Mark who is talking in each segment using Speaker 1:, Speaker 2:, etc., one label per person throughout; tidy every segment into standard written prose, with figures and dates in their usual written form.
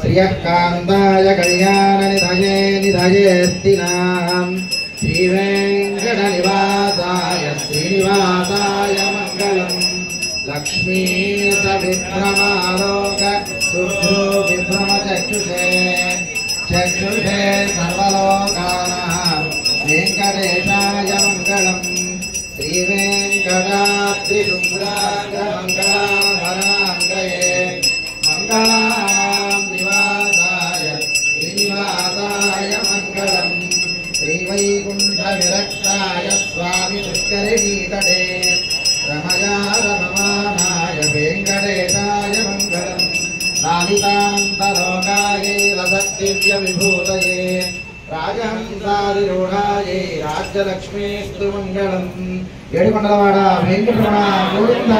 Speaker 1: श्रियकान्ताय कल्याणनिधये निधयेत्तिनाम् श्रीवेङ्कटनिवासाय श्रीनिवासाय मङ्गलम् लक्ष्मी सविभ्रमालोक शुभ्रो विभ्रमचक्षुषे चक्षुषे सर्वलोकानां वेङ्कटेशाय मङ्गलम् श्रीवेङ्कटाद्रिशुभ्राय मङ्गलाभरणाङ्गये मङ्गलानां निवासाय श्रीनिवासाय मङ्गलम् श्रीवैकुण्ठविरक्ताय स्वामि पुष्करिणीतटे रमया रममानाय वेङ्कटेशाय मङ्गलम् लालितान्तलोकायै रसदिव्यविभूतये राजहंसादिरूढायै राज्यलक्ष्मीस्तु मङ्गलम् ఏడుకొండలవాడ వెంకటరమణ గోవింద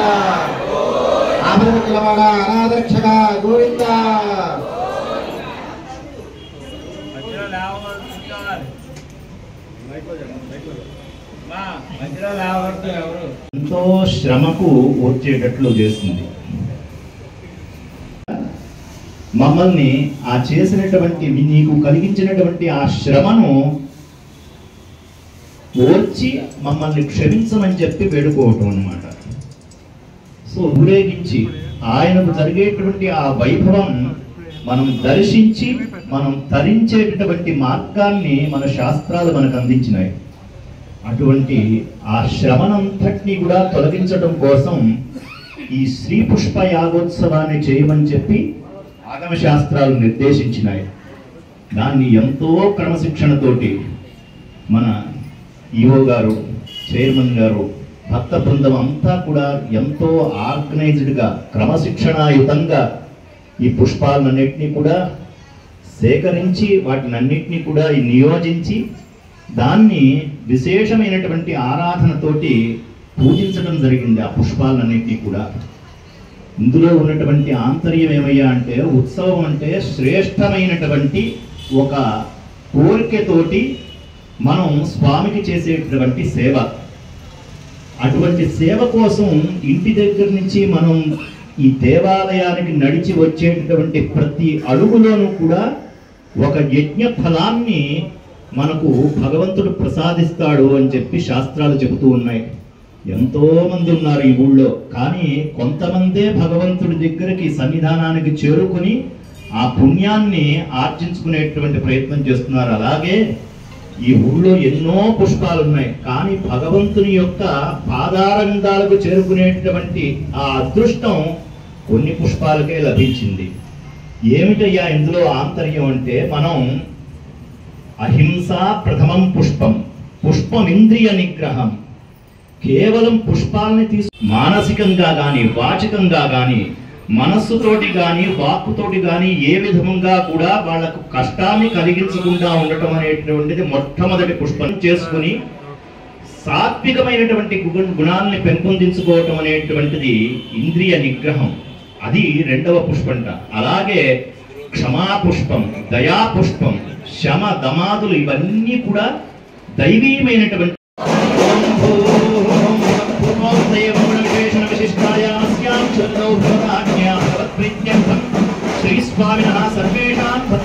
Speaker 1: ఆపదములవాడ అనాథరక్షక గోవింద
Speaker 2: ఎంతో శ్రమకు వచ్చేటట్లు చేస్తుంది. మమ్మల్ని ఆ చేసినటువంటి నీకు కలిగించినటువంటి ఆ శ్రమను ఓర్చి మమ్మల్ని క్షమించమని చెప్పి వేడుకోవటం అన్నమాట. సో ఊరేగించి ఆయనకు జరిగేటువంటి ఆ వైభవం మనం దర్శించి మనం తరించేటటువంటి మార్గాన్ని మన శాస్త్రాలు మనకు అందించినాయి. అటువంటి ఆ శ్రమనంతటినీ కూడా తొలగించడం కోసం ఈ శ్రీ పుష్ప యాగోత్సవాన్ని చేయమని చెప్పి ఆగమ శాస్త్రాలు నిర్దేశించినాయి. దాన్ని ఎంతో క్రమశిక్షణతోటి మన ఈఓ గారు, చైర్మన్ గారు, భక్త బృందం అంతా కూడా ఎంతో ఆర్గనైజ్డ్గా క్రమశిక్షణాయుతంగా ఈ పుష్పాలన్నింటినీ కూడా సేకరించి వాటినన్నింటినీ కూడా నియోజించి దాన్ని విశేషమైనటువంటి ఆరాధనతోటి పూజించడం జరిగింది. ఆ పుష్పాలన్నింటినీ కూడా ఇందులో ఉన్నటువంటి ఆంతర్యం ఏమయ్యా అంటే ఉత్సవం అంటే శ్రేష్టమైనటువంటి ఒక కోరికతోటి మనం స్వామికి చేసేటటువంటి సేవ. అటువంటి సేవ కోసం ఇంటి దగ్గర నుంచి మనం ఈ దేవాలయానికి నడిచి వచ్చేటటువంటి ప్రతి అడుగులోనూ కూడా ఒక యజ్ఞ ఫలాన్ని మనకు భగవంతుడు ప్రసాదిస్తాడు అని చెప్పి శాస్త్రాలు చెబుతూ ఉన్నాయి. ఎంతో మంది ఉన్నారు ఈ ఊళ్ళో, కానీ కొంతమందే భగవంతుడి దగ్గరికి సన్నిధానానికి చేరుకుని ఆ పుణ్యాన్ని ఆర్జించుకునేటువంటి ప్రయత్నం చేస్తున్నారు. అలాగే ఈ ఊళ్ళో ఎన్నో పుష్పాలు ఉన్నాయి, కానీ భగవంతుని యొక్క పాదారంగాలకు చేరుకునేటటువంటి ఆ అదృష్టం కొన్ని పుష్పాలకే లభించింది. ఏమిటయ్యా ఇందులో ఆంతర్యం అంటే మనం అహింస ప్రథమం పుష్పం, పుష్పమింద్రియ నిగ్రహం. కేవలం పుష్పాలని మానసికంగా కానీ వాచికంగా కానీ మనస్సుతోటి కానీ వాక్కుతోటి కానీ ఏ విధంగా కూడా వాళ్లకు కష్టాన్ని కలిగించకుండా ఉండటం అనేటువంటిది మొట్టమొదటి పుష్పం చేసుకుని సాత్వికమైనటువంటి గుణాలని పెంపొందించుకోవటం అనేటువంటిది ఇంద్రియ నిగ్రహం. అది రెండవ పుష్పంట. అలాగే క్షమా పుష్పం, దయా పుష్పం, శమ దమాదులు ఇవన్నీ కూడా దైవీయమైనటువంటి శ్రీ స్వామినః సర్వేషాం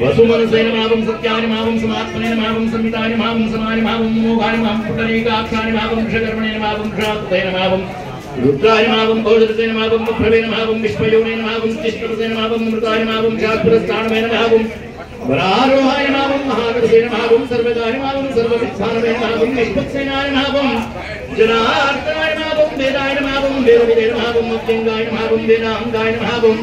Speaker 2: वसुमनसेनमावं सत्यानिमावं समात्मनेनमावं संहितानिमावं समानिमावं मोहानिमावं पुटरीकाक्षानिमावं वृषकर्मणेनमावं वृषात्तयनमावं रुद्रानिमावं भौजरसेनमावं प्रवेनमावं विश्वयोनेनमावं चिष्टसेनमावं मृतानिमावं शास्त्रस्थानमेनमावं वरारोहानिमावं महागणसेनमावं सर्वदानिमावं सर्वविद्वानमेनमावं विश्वक्सेनानिमावं जनार्दनानिमावं वेदायनमावं वेदविदेनमावं अत्यङ्गायनमावं वेदाङ्गायनमावं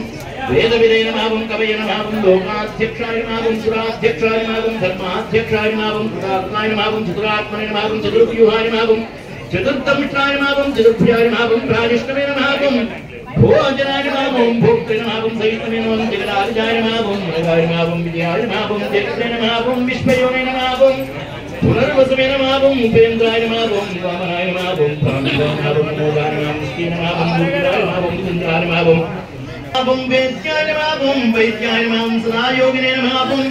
Speaker 2: वेदविदेनमावं कवयनमावं लोकाध्यक्षायनमावं सुराध्यक्षायनमावं धर्माध्यक्षायनमावं कृतात्मायनमावं चतुरात्मनेनमावं चतुर्व्यूहायनमावं चतुर्थमित्रायनमावं चतुर्भ्यायनमावं प्राजिष्टमेनमावं भोजनायनमावं भोक्तृनमावं सहितमेनमावं जगदादिजायनमावं मृगायनमावं विजयायनमावं जगतेनमावं विश्वयोनेनमावं पुनर्वसुमेनमावं उपेन्द्रायनमावं वामनायनमावं प्राणिनायनमावं मोदायनमावं स्कीनमावं मूर्तिरायनमावं इन्द्रायनमावं मावं वेद्यायनमावं वैद्यायनमावं सदायोगिनेनमावं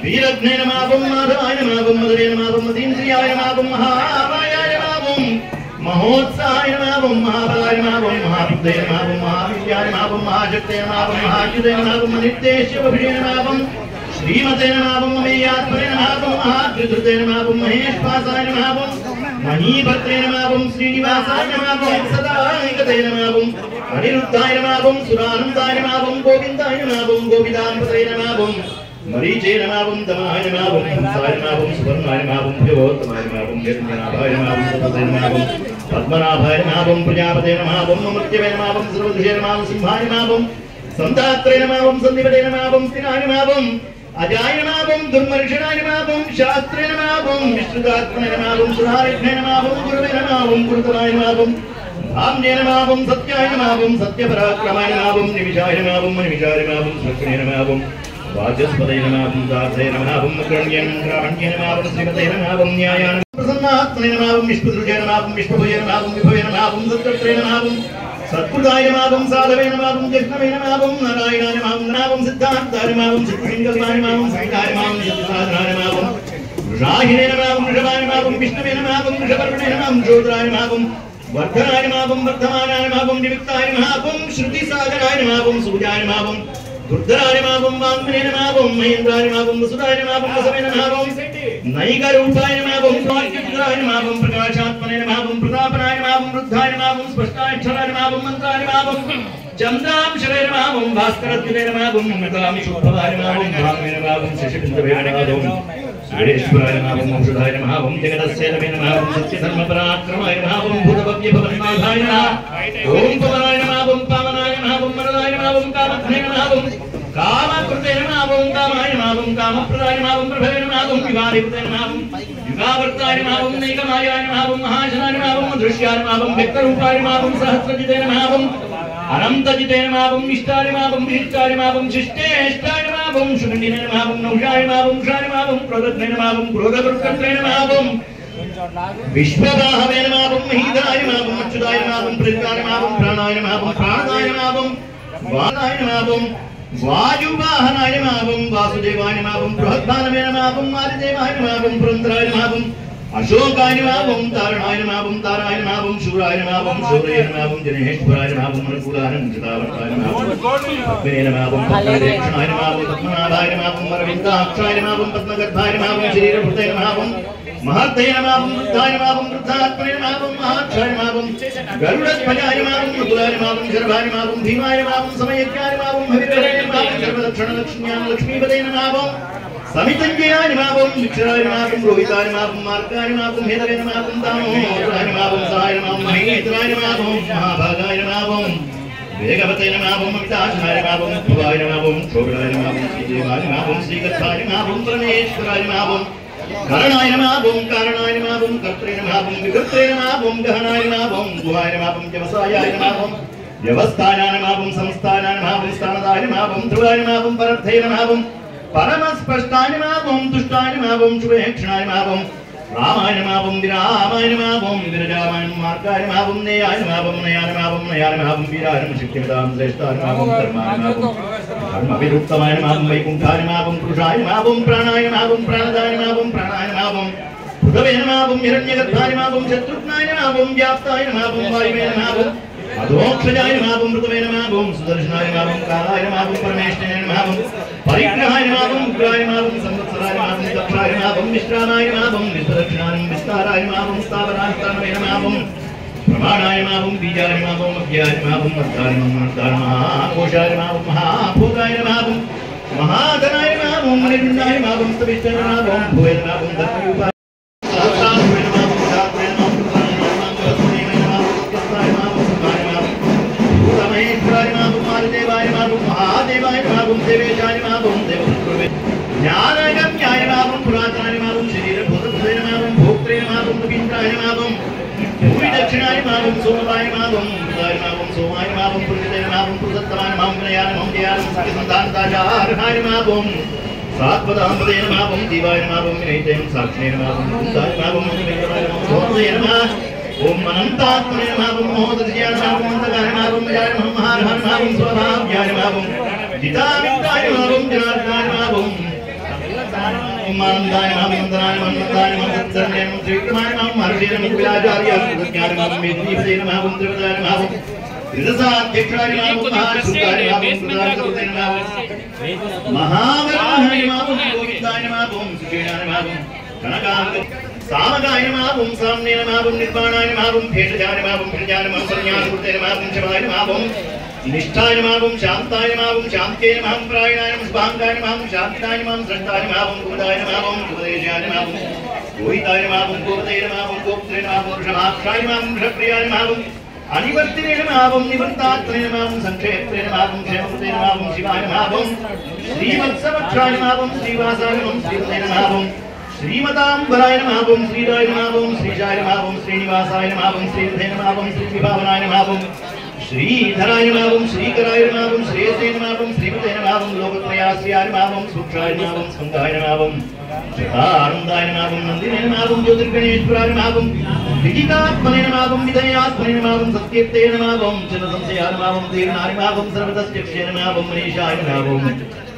Speaker 2: वीरघ्नेनमावं माधवायनमावं मधुरेनमावं मदीन्द्रियायनमावं महामायायनमावं महोत्साहायनमावं महाबलायनमावं महाबुद्धेनमावं महाविद्यायनमावं महाशक्तेनमावं महायुधेनमावं अनित्येश्वभिषेनमावं श्रीमतेनमावं अमेयात्मनेनमावं महात्रिधृतेनमावं महेश्वासायनमावं महीभद्रेनमावं श्रीनिवासायनमावं सदानिकतेनमावं अनिरुद्धायनमावं सुरानन्दायनमावं गोविन्दायनमावं गोविदाम्बतेनमावं मरीचेनमावं दमायनमावं हंसायनमावं सुवर्णायनमावं भगवोत्तमायनमावं हिरण्यनाभायनमावं सततेनमावं पद्मनाभायनमावं प्रजापतेनमावं अमृत्यवेनमावं सर्वधृशेनमावं सिंहायनमावं संतात्रेनमावं सन्निपतेनमावं स्थिरायनमावं अजायनमावं दुर्मर्षणायनमावं शास्त्रेनमावं विश्रुतात्मनेनमावं सुधारिघ्नेनमावं गुरुवेनमावं गुरुतरायनमावं धाम्नेनमावं सत्यायनमावं सत्यपराक्रमायनमावं निमिषायनमावं मनिमिषायनमावं सकृणेनमावं वाचस्पतेनमावं दासेनमावं कण्येनमावं श्रीमतेनमावं न्यायानं प्रसन्नात्मनेनमावं विष्णुदृशेनमावं विष्णुभुजेनमावं विभवेनमावं सत्कर्त्रेनमावं सत्कृतायनमावं साधवेनमावं जह्नवेनमावं नारायणायनमावं नावं सिद्धार्थायनमावं सिद्धिलिङ्गस्वायनमावं संहितायनमावं सिद्धाधनायनमावं वृषाहिनेनमावं वृषभायनमावं विष्णुवेनमावं वृषपर्वणेनमावं शूद्रायनमावं वर्धनायनमावं वर्धमानायनमावं निमित्तायनमावं श्रुतिसागरायनमावं सूर्यायनमावं दुर्धरायनमावं वाङ्मनेनमावं महेन्द्रायनमावं वसुधायनमावं वसवेनमावं नैकरूपायनमावं स्वार्थिपुत्रायनमावं प्रकाशात्मनेनमावं प्रतापनायनमावं वृद्धायनमावं स्पष्टाक्षरायनमावं मन्त्रायनमावं चन्द्रांशवेनमावं भास्करत्वनेनमावं मृतां शुभवायनमावं भागवेनमावं शशिबिन्दवेनमावं सुरेश्वरायनमावं औषधायनमावं जगदस्येनमावं सत्यधर्मपराक्रमायनमावं भूतभव्यभवन्नाथायनमावं ॐ पवनायनमावं पावनायनमावं वरदायनमावं कामधेनमावं कामकृतेनमावं कामायनमावं कामप्रदायनमावं प्रभवेनमावं विवादिकृतेनमावं युगावर्तायनमावं नैकमायायनमावं महाशनायनमावं अदृश्यायनमावं व्यक्तरूपायनमावं सहस्रजितेनमावं अनन्तजितेनमावं निष्ठायनमावं विशिष्टायनमावं शिष्टेष्टायनमावं शुण्डिनेनमावं नौषायनमावं शायनमावं क्रोधत्नेनमावं क्रोधवृत्तत्रेनमावं विश्वदाहवेनमावं महीधरायनमावं अच्युतायनमावं प्रयुक्तायनमावं प्राणायनमावं प्राणदायनमावं वादायनमावं वायुवाहनायनमावं वासुदेवायनमावं बृहद्भानवेनमावं आदिदेवायनमावं पुरन्दरायनमावं अशोकायनमावं तारणायनमावं तारायनमावं शूरायनमावं शौर्ययनमावं जनेश्वरायनमावं अनुकूलानं चितावर्तायनमावं पद्मेनमावं पद्मदेक्षणायनमावं पद्मनाभायनमावं वरविन्दाक्षायनमावं पद्मगर्भायनमावं शरीरभूतैनमावं महर्तैनमावं वृद्धायनमावं वृद्धात्मनेनमावं महाक्षायनमावं गरुडध्वजायनमावं मुकुलायनमावं शर्भायनमावं भीमायनमावं समयज्ञायनमावं हविर्यनमावं सर्वदक्षिणलक्ष्म्यां लक्ष्मीपदेनमावं समितञ्जयायनमावं विक्षरायनमावं रोहितायनमावं मार्गायनमावं हेतवेनमावं दामोदरायनमावं सहायनमावं महेन्द्रायनमावं महाभागायनमावं वेगवतेनमावं अमिताशनायनमावं भवायनमावं शोभनायनमावं श्रीदेवायनमावं श्रीगर्भायनमावं परमेश्वरायनमावं करणायनमावं कारणायनमावं कर्त्रेणमावं विकर्त्रेणमावं गहनायनमावं गुहायनमावं व्यवसायायनमावं व्यवस्थानायनमावं संस्थानायनमावं स्थानदायनमावं ध्रुवायनमावं परर्थेनमावं परमस्पष्टायनमावं तुष्टायनमावं शुभेक्षणायनमावं रामायणमावं विरामायणमावं विरजामायणं मार्गायनमावं नेयायनमावं नयानमावं नयानमावं वीरायनं शक्तिमतां श्रेष्ठायनमावं धर्मायनमावं धर्मविरुक्तमायनमावं वैकुण्ठायनमावं पुरुषायनमावं प्राणायनमावं प्राणदायनमावं प्राणायनमावं पृथवेनमावं हिरण्यगर्भायनमावं शत्रुघ्नायनमावं व्याप्तायनमावं वायुवेनमावं అధోక్షజాయ నమః మృతమే నమః సుదర్శనాయ నమః కాలాయ నమః పరమేష్ఠాయ నమః పరిగ్రహాయ నమః ఉగ్రాయ నమః సంవత్సరాయ నమః దక్షాయ నమః విశ్రామాయ నమః విస్తరక్షణాయ విస్తారాయ నమః స్థావరాయ నమః ప్రమాణాయ నమః బీజాయ నమః అభ్యాయ నమః మద్దాయ నమః కోశాయ నమః మహాభోగాయ నమః महाधनाय नमः मणिवृन्दाय नमः स्तविष्टाय नमः भूय नमः दत्तरूपाय सहस्राय नमः शास्त्राय नमः पुत्राय नमः कस्ताय नमः सुखाय नमः भूतमहेश्वराय नमः महादेवाय नमः महादेवाय नमः देवेशाय नमः देवपुत्रवे ज्ञानाय ज्ञाय नमः पुरातनाय नमः शरीरभूतभूताय नमः भोक्त्रे नमः गोविन्दाय नमः भूमि दक्षिणाय नमः सोमाय नमः बुधाय नमः सोमाय नमः पुरुषाय नमः पुरुषोत्तमाय नमः विनयाय नमः जयाय नमः संतानदाय नमः सात्वदाम्बते नमः जीवाय नमः विनयते साक्षिणे नमः बुद्धाय नमः विनयाय नमः भोक्त्रे नमः ओम अनंतात्मने नमः मोहदर्शयाय नमः मंतकाय नमः विजयाय नमः महारहर नमः स्वभाव्याय नमः जितामित्राय नमः जनार्दनाय नमः मानदाय नमः वंदनाय नमः सत्सर्वे नमः श्रीकृष्णाय नमः महर्षिणे नमः विलाचार्य ज्ञान नमः मेदिनीपते नमः वंद्रवदाय नमः विदसाध्यक्षाय नमः महाशुद्धाय नमः महावराय नमः गोविन्दाय नमः सुखेनाय नमः कनकांग सामगाय नमः सामने नमः निर्वाणाय नमः भेषजाय नमः भेषजाय नमः संज्ञानकृते नमः शिवाय नमः निष्ठाय नमः शान्ताय नमः शान्त्ये नमः प्राणाय नमः स्वांगाय नमः शान्ताय नमः श्रद्धाय नमः गुरुदाय नमः उपदेशाय नमः गोहिताय नमः गोपते नमः गोप्त्रे नमः वृषभाक्षाय नमः वृषप्रियाय नमः अनिवर्तिने नमः निवर्तात्मने नमः संक्षेत्रे नमः क्षेमकृते नमः शिवाय नमः श्रीवत्सवक्षाय नमः श्रीवासाय नमः श्रीपते नमः श्रीमतांबराय नमः श्रीराय नमः श्रीशाय नमः श्रीनिवासाय नमः श्रीधे नमः श्रीविभावनाय नमः श्रीधराय नमः श्रीकराय नमः श्रेयसे नमः श्रीमते नमः लोकत्रयास्याय नमः सूक्षाय नमः स्कन्दाय नमः आनन्दाय नमः नन्दिने नमः ज्योतिर्गणेश्वराय नमः विजितात्मने नमः विधयात्मने नमः सत्कीर्ते नमः चन्द्रसंशयाय नमः दीर्घाय नमः सर्वतश्चक्षे नमः मनीषाय नमः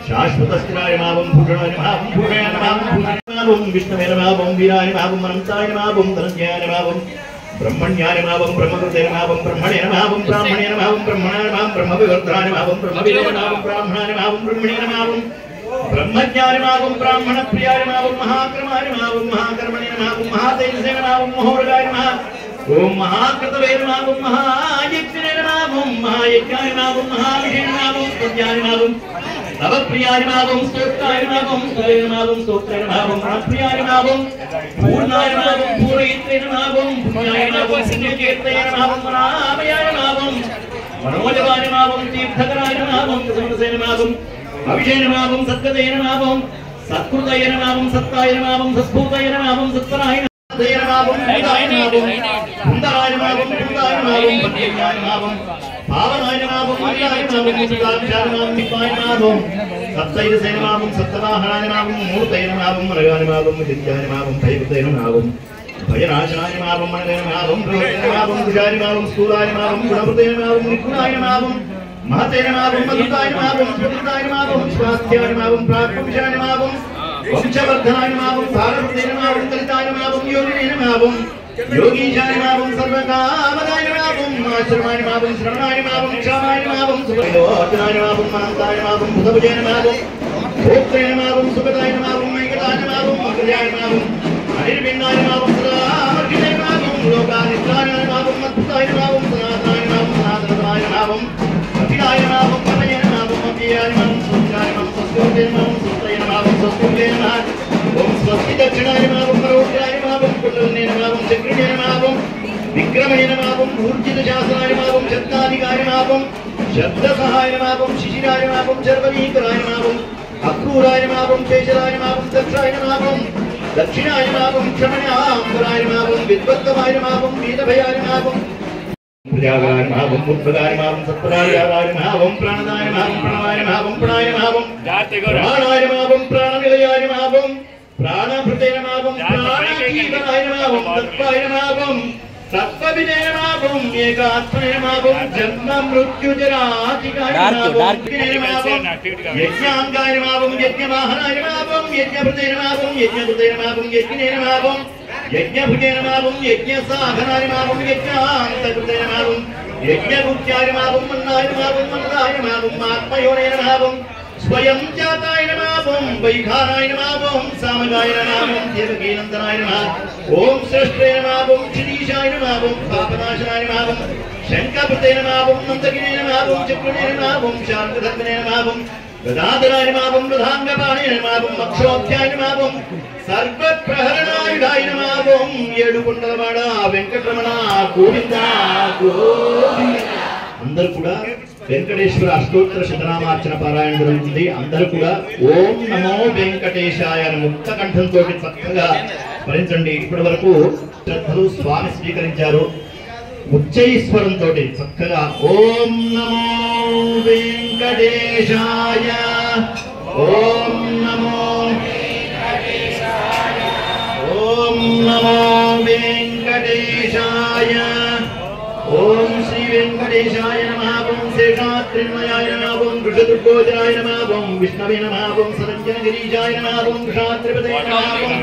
Speaker 2: शाश्वतस्थिराय नमः भूषणाय नमः भूषणाय नमः विष्णवे नमः वीराय नमः अनन्ताय नमः धनञ्जयाय नमः ब्रह्मण्याय नमः ब्रह्मकृते नमः ब्रह्मणे नमः ब्राह्मणे नमः ब्रह्मणाय नमः ब्रह्मविवर्धनाय नमः ब्रह्मविदे नमः ब्राह्मणाय नमः ब्रह्मणे नमः ब्रह्मज्ञाय नमः ब्राह्मणप्रियाय नमः महाक्रमाय नमः महाकर्मणे नमः महातेजसे नमः महोरगाय नमः ओम महाकृतवे नमः महायज्ञे नमः महायज्ञाय नमः महाविषे नमः स्तुत्याय नमः नवप्रियाय नमः स्तोत्राय नमः स्तुते नमः स्तोत्रे नमः प्रियाय नमः पूर्णाय नमः पूरयित्रे नमः पुण्याय नमः पुण्यकीर्तये नमः मनामयाय नमः मनोजवाय नमः तीर्थकराय नमः समरसे नमः अभिषे नमः सत्कते नमः सत्कृतये नमः सत्ताय नमः सत्भूतये नमः सत्पराय नमः बुद्धाय नमः बुद्धाय नमः बुद्धाय नमः पद्याय नमः भावनाय नमः बुद्धाय नमः मुक्ताक्षाय नमः निपाय नमः सत्तैरसे नमः सत्तवाहनाय नमः मूर्तये नमः मरगाय नमः विद्याय नमः भयकृते नमः भयनाशनाय नमः मनये नमः बृहते नमः भुजाय नमः स्थूलाय नमः गुणवृते नमः निपुणाय नमः महते नमः मधुताय नमः सुकृताय नमः स्वास्थ्याय नमः प्राप्तविषयाय नमः वंशवर्धनाय नमः भारवृते नमः कलिताय नमः योगिने नमः योगीशाय नमः सर्वकामदाय नमः आश्रमाय नमः श्रवणाय नमः क्षमाय नमः सुखयोजनाय नमः अनन्ताय नमः बुधभुजे नमः भोक्त्रे नमः सुखदाय नमः वेंकटाय नमः अग्रजाय नमः अनिर्विन्नाय नमः सदामर्जिते नमः लोकानिष्ठाय नमः मद्भुताय नमः सनातनाय नमः सनातनाय नमः अखिलाय नमः पतये नमः अव्ययाय नमः सूत्राय नमः सत्योगे नमः सूत्रये नमः सत्योगे नमः ओम स्वस्ति दक्षिणाय नमः परोक्षाय नमः कुंडलिने नमः चक्रिणे नमः विक्रमणे नमः ऊर्जितशासनाय नमः शब्दाधिकाय नमः शब्दसहाय नमः शिशिराय नमः शर्वरीकराय नमः अक्रूराय नमः केशराय नमः दक्षाय नमः दक्षिणाय नमः क्षमण्याम्बराय नमः विद्वत्तमाय नमः वीरभयाय नमः प्रजागाय नमः बुद्धगाय नमः सत्पराय नमः प्राणदाय नमः प्रणवाय नमः प्राणाय नमः प्राणाय नमः प्राणनिलयाय नमः प्राणभृते नमः प्राणजीवनाय नमः तत्त्वाय नमः तत्त्वविजय नमः एकात्मने नमः जन्म मृत्यु जराधिकाय नमः यज्ञांगाय नमः यज्ञवाहनाय नमः यज्ञभृते नमः यज्ञकृते नमः यज्ञिने नमः यज्ञभुजे नमः यज्ञसाधनाय नमः यज्ञान्तकृते नमः యజ్ఞగుప్త్యాయ నమః మన్నాయ నమః మన్నాయ నమః ఆత్మయోనే నమః స్వయం జాతాయ నమః వైఖారాయ నమః సామగాయ నమః దేవకీనందనాయ నమః ఓం శ్రేష్ఠాయ నమః క్షితీశాయ నమః పాపనాశనాయ నమః శంకపతే నమః నందగినే నమః చక్రునే నమః శాంతధర్మనే నమః గదాధరాయ నమః ప్రధాంగపాణే నమః మక్షోధ్యాయ నమః సర్వప్రహరణాయుధాయ నమః ఏడుకొండలవాడ వెంకటరమణ గోవింద గోవింద. అందరూ కూడా వెంకటేశ్వర అష్టోత్తర శతనామార్చన పారాయణ జరుగుతుంది. అందరూ కూడా ఓం నమో వెంకటేశాయ అని ముక్త కంఠంతో చక్కగా స్మరించండి. ఇప్పటి వరకు శ్రద్ధలు స్వామి స్వీకరించారు. ఉచ్చైస్వరంతో చక్కగా ఓం నమో వెంకటేశాయ ఓం నమో ఓం నమో వెంకటేశాయ ఓం శ్రీ వెంకటేశాయ నమః ఓం శేషాద్రిన్మయాయ నమః ఓం వృషదుర్గోచరాయ నమః ఓం విష్ణవే నమః ఓం సరంజనగిరీశాయ నమః ఓం వృషాద్రిపదే నమః ఓం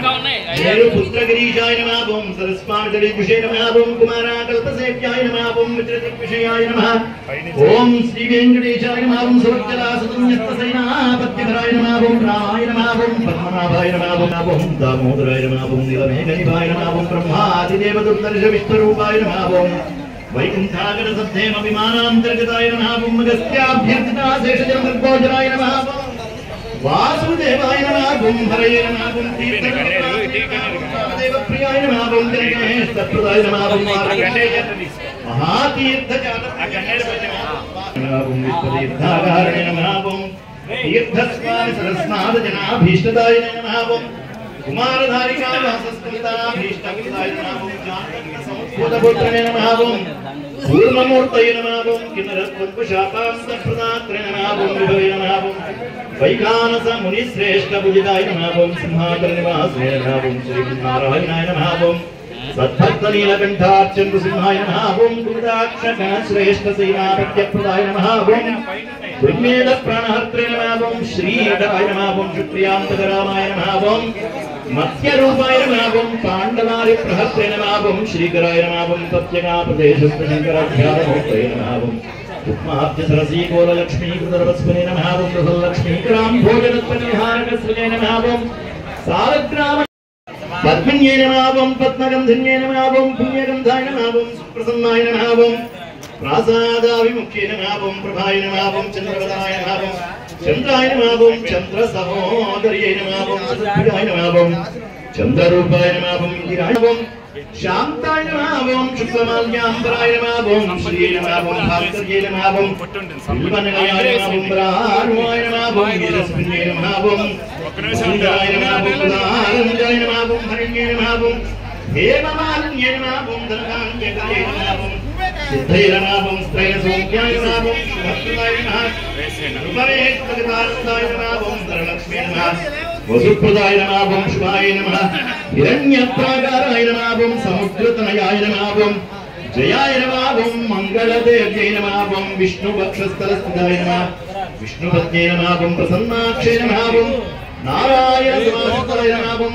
Speaker 2: మేరుపుత్రగిరీశాయ నమః ఓం సరస్వామితడిభుషే నమః ఓం కుమారాకల్పసేవ్యాయ నమః ఓం విచరదిగ్విషయాయ నమః ఓం శ్రీ వెంకటేశాయ నమః ఓం సవజ్జలాసతంయత్తసేనాపత్యధరాయ నమః ఓం రామాయ నమః ఓం పద్మనాభాయ నమః ఓం దామోదరాయ నమః ఓం నీలమేఘనిభాయ నమః ఓం బ్రహ్మాదిదేవదుర్దర్శ విష్ణురూపాయ నమః ఓం వైకుంఠాగర సద్ధేమ విమానాంతర్గతాయ నమః ఓం మగస్త్యాభ్యర్థితా శేషజనమర్గోచరాయ నమః ఓం వాసుదేవాయ నమః ఓం హరయే నమః ఓం తీర్థదేవప్రియాయ నమః ఓం జనగణేశప్రదాయ నమః ఓం మహాతీర్థజాతప్రదాయ నమః ఓం విశ్వతీర్థాగారణే నమః ఓం తీర్థస్వామి సరస్నాథజనాభీష్టదాయ నమః ఓం కుమారధారికా వాసస్కృతాభీష్టప్రదాయ నమః ఓం జాతకసంస్కృతపుత్రనే నమః ఓం పూర్ణమూర్తయే నమః ఓం కిన్నరత్వంకుశాపాంతప్రదాత్రే నమః ఓం విభవే నమః ఓం వైఖానస మునిశ్రేష్ఠ పూజితాయ నమః ఓం సింహాకర నివాసే నమః ఓం శ్రీనారాయణాయ నమః ఓం సద్భక్త నీలకంఠార్చంద్ర సింహాయ నమః ఓం గురుదాక్షగణ శ్రేష్ఠ సేనాపత్యప్రదాయ నమః ఓం బ్రహ్మేద ప్రాణహర్త్రే నమః ఓం శ్రీధరాయ నమః ఓం శుక్రియాంతకరామాయ నమః ఓం మత్స్యరూపాయ నమః ఓం పాండవారి ప్రహర్త్రే నమః ఓం శ్రీకరాయ నమః ఓం సత్యగాపదేశంకరాధ్యానమూర్తయే నమః ఓం ఉక్మాబ్జ సరసీ గోలక్ష్మీ కృతరవస్వనే నమః ఓం బృహల్లక్ష్మీకరాం భోజనత్వనిహారకస్వనే నమః ఓం సాలగ్రామ పద్మిన్యే నమః ఓం పద్మగంధిన్యే నమః ఓం పుణ్యగంధాయ నమః ఓం సుప్రసన్నాయ నమః ఓం ప్రాసాదావిముఖ్యే నమః ఓం ప్రభాయ నమః ఓం చంద్రవదనాయ నమః ఓం చంద్రాయ నమః ఓం చంద్ర సహోదర్యై నమః ఓం సద్భుజాయ నమః ఓం చంద్రరూపాయ నమః ఓం ఇందిరాయ ఓం శాంతాయ నమః ఓం శుక్లమాల్యాంబరాయ నమః ఓం శ్రీ నమః ఓం భాస్కర్యై నమః ఓం బిల్వనయాయ నమః ఓం బ్రాహ్మణాయ నమః ఓం వీరస్మిన్యై నమః ఓం సుందరాయ నమః ఓం ఉదారంజాయ నమః ఓం హరిణ్యై నమః ఓం హేమమాలిన్యై నమః ఓం ధనకాన్యకరై నమః ఓం సిద్ధై నమః ఓం శ్రేయసౌఖ్యాయ నమః ఓం శుభప్రదాయ నమః ఉపవేష్టవితానందాయ నమః ఓం ధనలక్ష్మీ నమః వసుప్రదాయ నమః ఓం శుభాయ నమః హిరణ్యప్రాకారాయ నమః ఓం సముద్రతనయాయ నమః ఓం జయాయ నమః ఓం మంగళదేవ్యై నమః ఓం విష్ణువక్షస్థలస్థితాయ నమః విష్ణుపత్న్యై నమః ఓం ప్రసన్నాక్షై నమః ఓం నారాయణ సమాశ్రితాయ నమః ఓం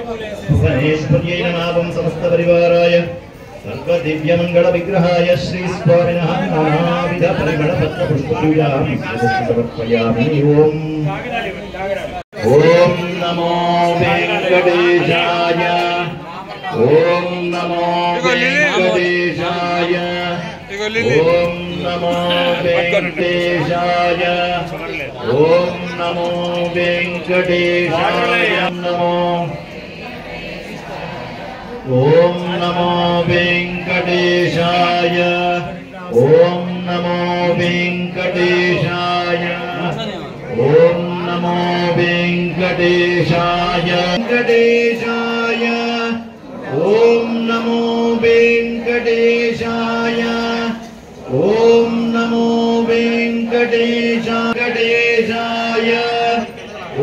Speaker 2: దారిద్ర్యేశ్వర్యై నమః ఓం సమస్తపరివారాయ సర్వదివ్యమంగళ విగ్రహాయ శ్రీ స్వామినః నానావిధ పరిమళపత్ర పుష్పపూజాం సమర్పయామి. ఓం నమో వెంకటేశాయ ఓం నమో వెంకటేశాయ ఓం నమో వెంకటేశాయ ఓం నమో వెంకటేశాయ నమో ఓం నమో వెంకటేశాయ ఓం నమో వెంకటేశాయ ఓం నమో వెంకటేశాయ వెంకటేశాయ ఓం నమో వెంకటేశాయ ఓం నమో వెంకటేశాయ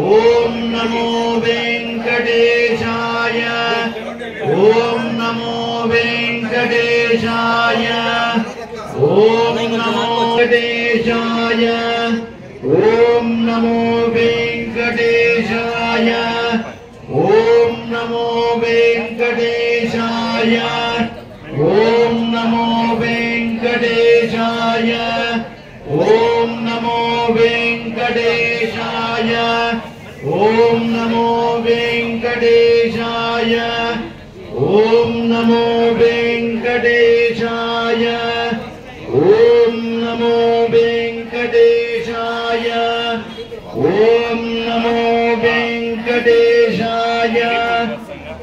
Speaker 2: ఓం నమో వెంకటేశాయ ఓం నమో వెంకటేశాయ ఓం నమో వెంకటేశాయ ఓం నమో వెంకటేశాయ ఓం నమో వెంకటేశాయ ఓం నమో వెంకటేశాయ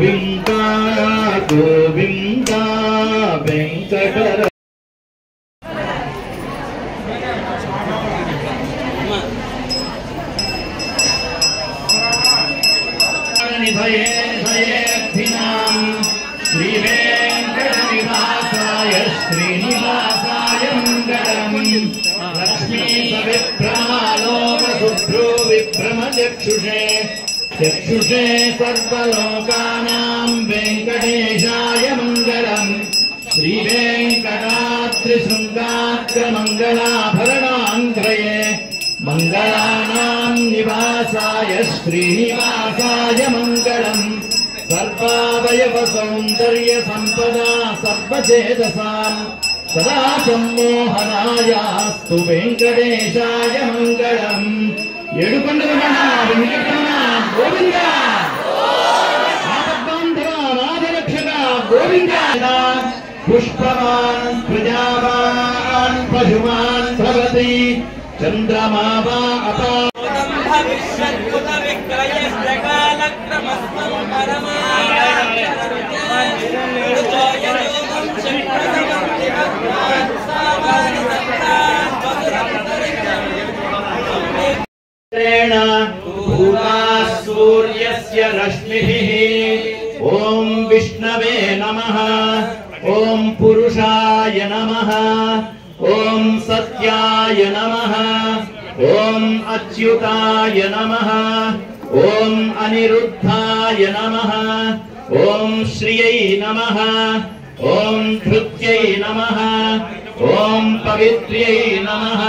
Speaker 1: గోవింద గోవింద వెంకటర నిధయే నిధయేర్థినాం శ్రీ వెంకటనివాసాయ శ్రీనివాసాయ మంగళం లక్ష్మీ సవిభ్రమాలోక శుభ్రో విభ్రమ చక్షుషే చక్షుషే సర్వలోకానాం వెంకటేశాయ మంగళం శ్రీ వెంకటాద్రి శృంగాగ్ర మంగళాభరణాంధ్రయే మంగళానాం నివాసాయ శ్రీనివాసాయ మంగళం సర్వావయవ సౌందర్య సంపదా సర్వచేతసాం సదా సమ్మోహనాయాస్తు వెంకటేశాయ మంగళం. ఏడుకొండల వెంకటరమణ గోవింద ఆపద్బాంధవ నాథరక్షక గోవింద. పుష్పవాన్ ప్రజావాన్ పశుమాన్ భవతి చంద్రమా వా అపా
Speaker 3: భవిష్యత్కృత విక్రయశ్చకాలక్రమస్తం పరమాయోగం శంకరమంతి భక్తాన్ సామాని సత్తాన్
Speaker 1: వసురంతరేణ భూతా సూర్యస్య రశ్మిభిః. ఓం విష్ణవే నమః. ఓం పురుషాయ నమః. ఓం సత్యాయ నమః. ఓం అచ్యుతాయ నమః. ఓం అనిరుద్ధాయ నమః. ఓం శ్రియై నమః. ఓం ధృత్యై నమః. ఓం పవిత్ర్యై నమః.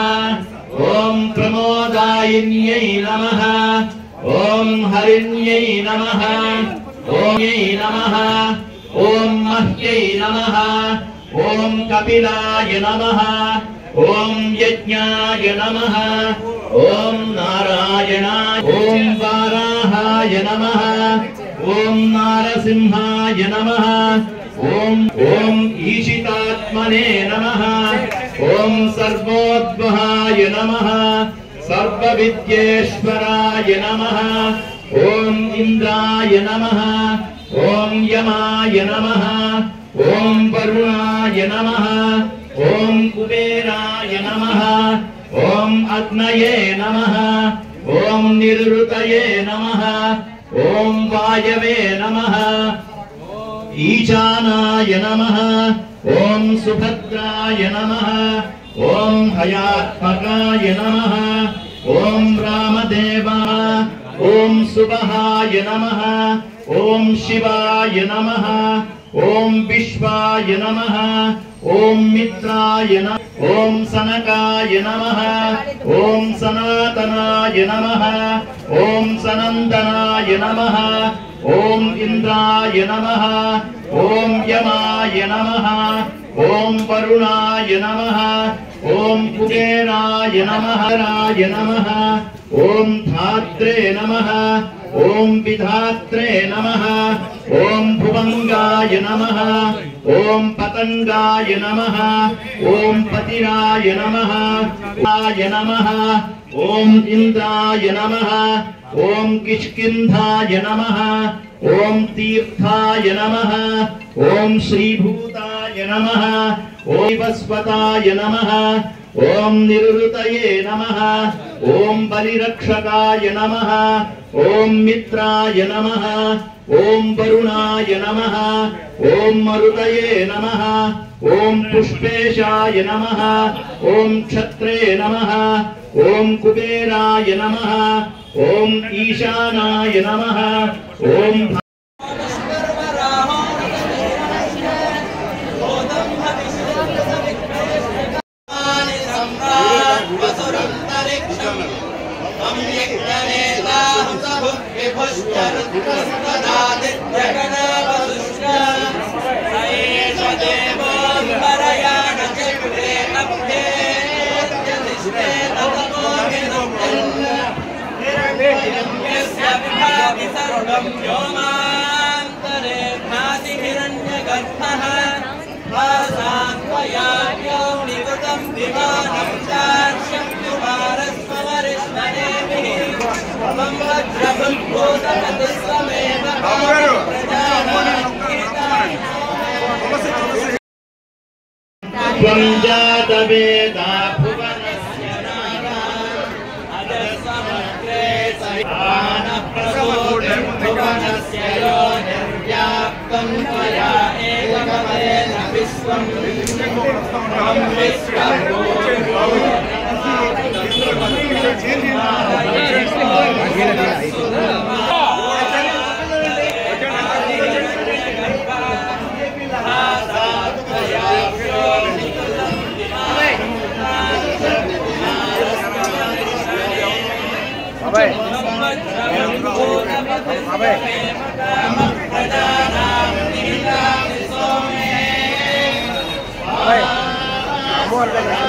Speaker 1: ఓం ప్రమోదాయిన్యై నమః. ఓం హరిణ్యై నమః. ఓం యై నమః. ఓం మహ్యై నమః. ఓం కపిలాయ నమః. ఓం యజ్ఞాయ నమః. ఓం నారాయణాయ. ఓం వారాహాయ నమః. ఓం నారసింహాయ నమః. ఓం ఓం ఈశితాత్మనే నమః. ఓం సర్వోద్వహాయ నమః. సర్వవిద్యేశ్వరాయ నమః. ఓం ఇంద్రాయ నమః. ఓం యమాయ నమః. ఓం వరుణాయ నమః. ఓం కుబేరాయ నమః. ఓం అగ్నయే నమః. ఓం నిరుతయే నమః. ఓం వాయవే నమః. ఈశానాయ నమః. ఓం సుభద్రాయ నమః. ఓం హయాత్మకాయ నమః. ఓం రామదేవాయ. ఓం సుబహాయ నమః. ఓం శివాయ నమః. ఓం విశ్వాయ నమః. ఓం మిత్రాయ నమః. ఓం సనకాయ నమః. ఓం సనాతనాయ నమః. ఓం సనందనాయ నమః. ఓం ఇంద్రాయ నమః. ఓం యమాయ నమః. ఓం వరుణాయ నమః. ఓం కుబేరాయ నమః. రాయ నమః. ఓం ధాత్రే నమః. ఓం విధాత్రే నమః. ఓం భువంగాయ నమః. ఓం పతంగాయ నమః. ఓం పతిరాయ నమః. ఆయ నమః. ఓం ఇంద్రాయ నమః. ఓం కిష్కింధాయ నమః. ఓం తీర్థాయ నమః. ఓం శ్రీభూతాయ నమః. ఓం వస్వతాయ నమః. ఓం నిరుతయే నమః. ఓం బలిరక్షకాయ నమః. ఓం మిత్రాయ నమః. ఓం వరుణాయ నమః. ఓం మరుతయే నమః. ఓం పుష్పేశాయ నమః. ఓం క్షత్రే నమః. ఓం కుబేరాయ నమః. ఓం ఈశానాయ నమః. ఓం
Speaker 3: व्योमान्तरे भाति हिरण्यगर्भः भासात्वयाज्ञो निवृतं विमानं चार्ष्यं युवारस्वरिष्मनेभिः त्वं वज्रभुद्भूतपतिस्वमेव प्रजानां भुवनस्य यो निर्व्याप्तं त्वया एकपदेन विश्वं
Speaker 4: Amor,